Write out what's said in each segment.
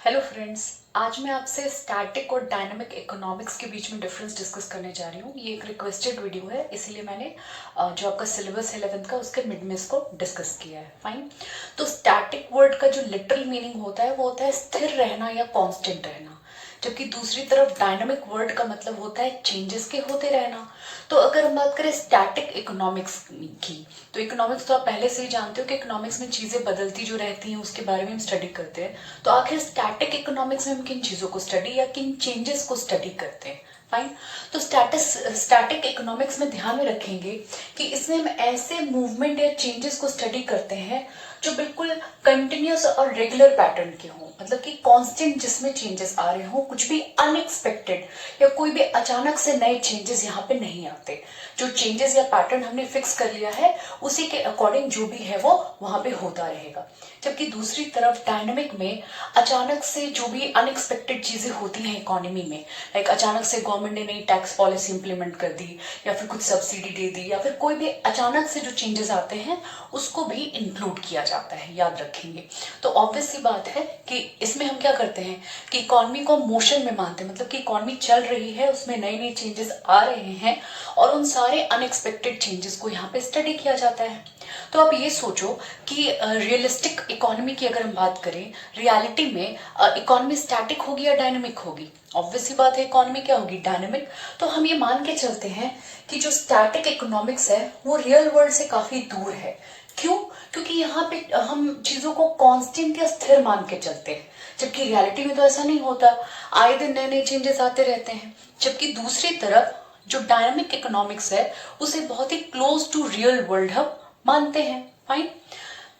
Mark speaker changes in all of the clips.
Speaker 1: Hello friends, आज मैं आपसे स्टैटिक और डायनामिक इकोनॉमिक्स के बीच में डिफरेंस डिस्कस करने जा रही हूँ। ये एक रिक्वेस्टेड वीडियो है, इसीलिए मैंने जो आपका सिलेबस है 11th का उसके मिड में इसको डिस्कस किया है। फाइन। तो स्टैटिक वर्ड का जो लिटरल मीनिंग होता है वो होता है स्थिर रहना या कांस्टेंट रहना, जबकि दूसरी तरफ डायनामिक वर्ड का मतलब होता है चेंजेस के होते रहना। तो अगर हम बात करें स्टैटिक इकोनॉमिक्स की, तो इकोनॉमिक्स तो आप पहले से ही जानते हो कि इकोनॉमिक्स में चीजें बदलती जो रहती हैं उसके बारे में हम स्टडी करते हैं। तो आखिर स्टैटिक इकोनॉमिक्स में हम किन चीजों को स्टडी या किन चेंजेस को स्टडी करते हैं। फाइन। तो स्टैटिक इकोनॉमिक्स में ध्यान में रखेंगे कि इसमें हम ऐसे मूवमेंट या चेंजेस को स्टडी करते हैं जो बिल्कुल कंटिन्यूस और रेगुलर पैटर्न के हों, मतलब कि कांस्टेंट जिसमें चेंजेस आ रहे हों, कुछ भी अनएक्सपेक्टेड या कोई भी अचानक से नए चेंजेस यहाँ पे नहीं आते। जो चेंजेस या पैटर्न हमने फिक्स कर लिया है उसी के अकॉर्डिंग जो भी है वो वहां पे होता रहेगा। जबकि दूसरी तरफ डायनामिक में अचानक से जो भी अनएक्सपेक्टेड चीजें होती हैं इकोनॉमी में, लाइक अचानक से गवर्नमेंट ने नई टैक्स पॉलिसी इंप्लीमेंट कर दी या फिर कुछ सब्सिडी दे दी या फिर कोई भी अचानक से जो चेंजेस आते हैं उसको भी इंक्लूड किया जाता है, याद रखेंगे। तो ऑब्वियस सी बात है कि इसमें हम क्या करते हैं कि इकोनॉमी को मोशन में मानते हैं, मतलब कि इकोनॉमी चल रही है, उसमें नए नए चेंजेस आ रहे हैं और उन सारे अनएक्सपेक्टेड चेंजेस को यहाँ पे स्टडी किया जाता है। तो आप ये सोचो कि रियलिस्टिक इकोनॉमी की अगर हम बात करें, रियलिटी में इकोनॉमी स्टैटिक होगी या डायनामिक होगी? ऑब्वियसली बात है इकोनॉमी क्या होगी, डायनामिक। तो हम ये मान के चलते हैं कि जो स्टैटिक इकोनॉमिक्स है वो रियल वर्ल्ड से काफी दूर है। क्यों? क्योंकि यहाँ पे हम चीजों को कांस्टेंट या स्थिर मान के चलते हैं, जबकि रियलिटी में तो ऐसा नहीं होता, आए दिन नए नए चेंजेस आते रहते हैं। जबकि दूसरी तरफ जो डायनामिक इकोनॉमिक्स है उसे बहुत ही क्लोज टू रियल वर्ल्ड हम मानते हैं। फाइन।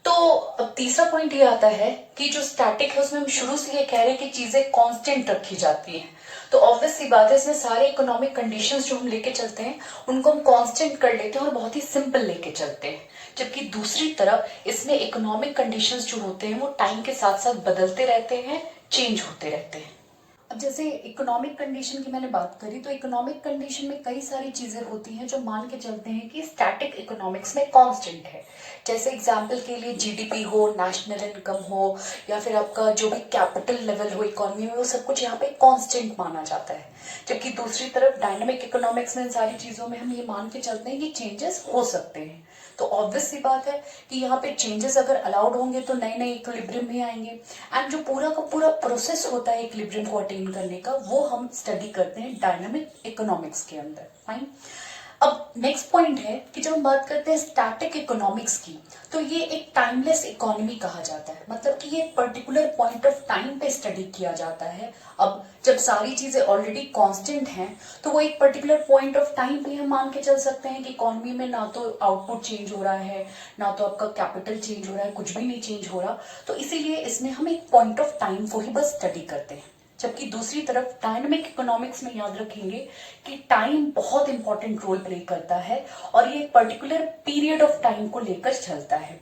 Speaker 1: तो अब तीसरा पॉइंट ये आता है कि जो स्टैटिक है उसमें हम शुरू से ये कह रहे हैं कि चीजें कांस्टेंट रखी जाती हैं। तो ऑब्वियस सी बात है इसमें सारे इकोनॉमिक कंडीशंस जो हम लेके चलते हैं उनको हम कांस्टेंट कर लेते हैं और बहुत ही सिंपल लेके चलते हैं। जबकि दूसरी तरफ इसमें इकोनॉमिक कंडीशंस जो होते हैं वो टाइम के साथ साथ बदलते रहते हैं, चेंज होते रहते हैं। अब जैसे इकोनॉमिक कंडीशन की मैंने बात करी, तो इकोनॉमिक कंडीशन में कई सारी चीजें होती हैं जो मान के चलते हैं कि स्टैटिक इकोनॉमिक्स में कांस्टेंट है। जैसे एग्जांपल के लिए जीडीपी हो, नेशनल इनकम हो या फिर आपका जो भी कैपिटल लेवल हो इकोनॉमी में, वो सब कुछ यहाँ पे कांस्टेंट माना जाता है। जबकि दूसरी तरफ डायनामिक इकोनॉमिक्स में इन सारी चीजों में हम ये मान के चलते हैं कि चेंजेस हो सकते हैं। तो ऑब्वियस सी बात है कि यहाँ पे चेंजेस अगर अलाउड होंगे तो नए नए इक्विलिब्रियम भी आएंगे, एंड जो पूरा का पूरा प्रोसेस होता है इक्विलिब्रियम को अटेन करने का वो हम स्टडी करते हैं डायनामिक इकोनॉमिक्स के अंदर। फाइन। अब नेक्स्ट पॉइंट है कि जब हम बात करते हैं स्टैटिक इकोनॉमिक्स की, तो ये एक टाइमलेस इकोनॉमी कहा जाता है, मतलब कि ये पर्टिकुलर पॉइंट ऑफ टाइम पे स्टडी किया जाता है। अब जब सारी चीजें ऑलरेडी कांस्टेंट हैं तो वो एक पर्टिकुलर पॉइंट ऑफ टाइम पे हम मान के चल सकते हैं कि इकोनॉमी में ना तो आउटपुट चेंज हो रहा है, ना तो आपका कैपिटल चेंज हो रहा है, कुछ भी नहीं चेंज हो रहा। तो इसीलिए इसमें हम एक पॉइंट ऑफ टाइम को ही बस स्टडी करते हैं। जबकि दूसरी तरफ डायनामिक इकोनॉमिक्स में याद रखेंगे कि टाइम बहुत इंपॉर्टेंट रोल प्ले करता है और ये एक पर्टिकुलर पीरियड ऑफ टाइम को लेकर चलता है।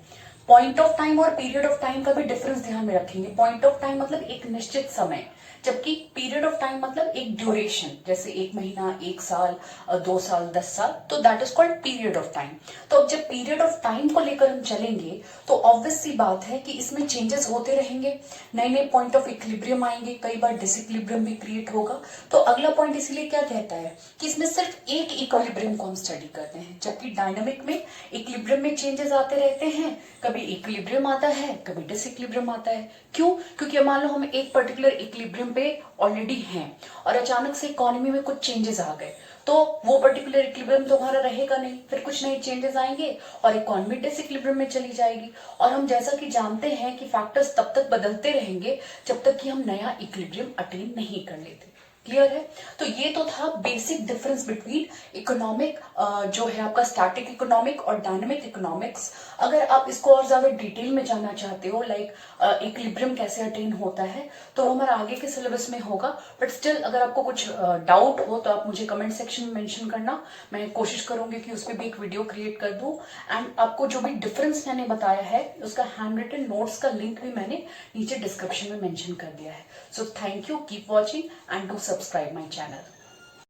Speaker 1: पॉइंट ऑफ टाइम और पीरियड ऑफ टाइम का भी डिफरेंस ध्यान में रखेंगे। पॉइंट ऑफ टाइम मतलब एक निश्चित समय, जबकि पीरियड ऑफ टाइम मतलब एक ड्यूरेशन, जैसे 1 महीना, 1 साल, 2 साल, 10 साल, तो that is called period of time. तो अब जब पीरियड ऑफ टाइम को लेकर हम चलेंगे तो ऑब्वियस सी बात है कि इसमें चेंजेस होते रहेंगे, नए नए पॉइंट ऑफ इक्विलिब्रियम आएंगे, कई बार डिसइक्विलिब्रियम भी क्रिएट होगा। तो अगला पॉइंट इसीलिए क्या कहता है कि इसमें सिर्फ एक इक्विलिब्रियम को हम स्टडी करते हैं, जबकि डायनामिक में इक्विलिब्रियम में चेंजेस आते रहते हैं, कभी इक्विलिब्रियम आता है, कभी डिसइक्विलिब्रियम आता है। क्यों? क्योंकि मान लो हम एक पर्टिकुलर इक्विलिब्रियम पे ऑलरेडी हैं और अचानक से इकोनॉमी में कुछ चेंजेस आ गए तो वो पर्टिकुलर इक्विलिब्रियम तो हमारा रहेगा नहीं, फिर कुछ नए चेंजेस आएंगे और इकोनॉमी डिसइक्विलिब्रियम में चली जाएगी। और हम जैसा कि जानते हैं कि फैक्टर्स तब तक बदलते रहेंगे जब तक कि हम नया इक्विलिब्रियम अटेन नहीं कर लेते। क्लियर है? तो ये तो था बेसिक डिफरेंस बिटवीन इकोनॉमिक जो है आपका स्टैटिक इकोनॉमिक और डायनामिक इकोनॉमिक्स। अगर आप इसको और ज्यादा डिटेल में जानना चाहते हो, लाइक इक्विलिब्रियम कैसे अटेन होता है, तो हमारा आगे के सिलेबस में होगा। बट स्टिल अगर आपको कुछ डाउट हो तो आप मुझे कमेंट सेक्शन में मेंशन करना, मैं कोशिश करूंगी कि उस पर भी एक वीडियो क्रिएट कर दूं। एंड आपको जो भी डिफरेंस मैंने बताया है उसका हैंड रिटन नोट्स का लिंक भी मैंने नीचे डिस्क्रिप्शन में मेंशन कर दिया है। So thank you, keep watching and do subscribe my channel.